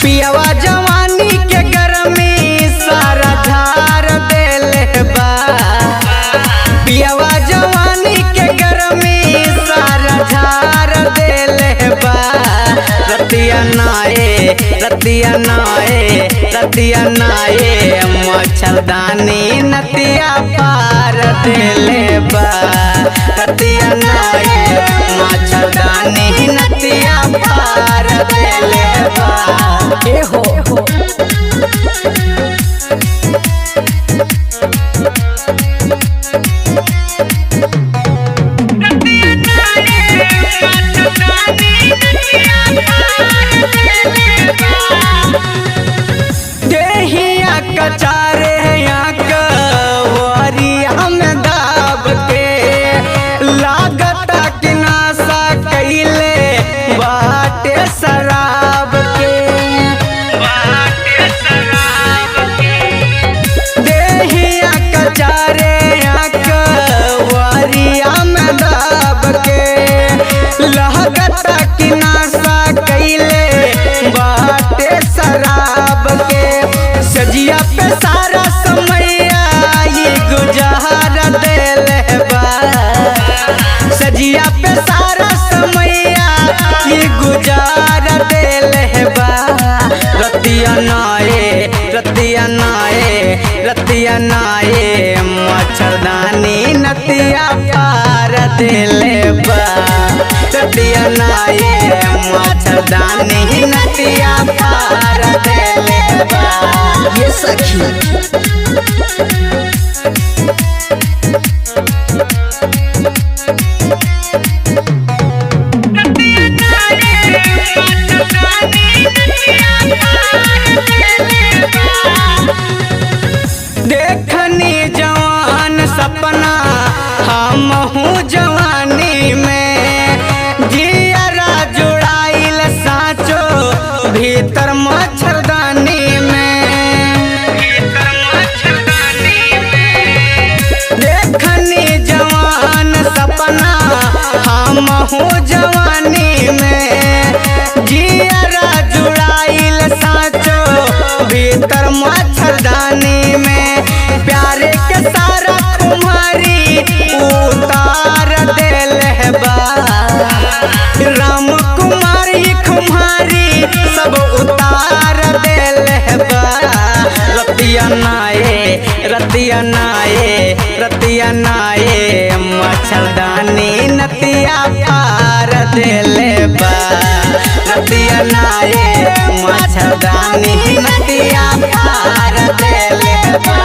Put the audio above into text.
पियवा जवानी के गरमी सारा झार देले बा। पियवा जवानी के गरमी सारा झार देले बा। रतिया नाए मच्छरदानी नतिया पार देले बा। रतिया नाए मच्छरदानी नतिया पार देले बा। देहिया कचारे वरिया में दाब के लागता कि नासा कैले बाटे शराब के। देहिया कचारे वरिया में दाब के लागता कि नासा कैले बाटे शराब के। सजिया पे सारा समैया ये गुजार देले बा। सजिया पे सारा समैया ये गुजार देले बा। रतिया नाए मच्छरदानी नतिया पार देले बा। रतिया नाए मच्छरदानी नतिया पार देले बा। ये सखी देखनी जवान सपना हम हूँ जवानी में जियरा जुड़ाइल साचो भीतर मच्छरदानी में। देखनी जवान सपना हम हूँ जवानी में जियरा जुड़ाइल साचो भीतर मच्छरदानी में। प्यारे के सारा कुमारी उतार देले बा। राम कुमारी कुमारी सब उतार देले बा। रतिया नाए मच्छरदानी नतिया पार देले बा। रतिया नाए मच्छरदानी नतिया पार देले बा।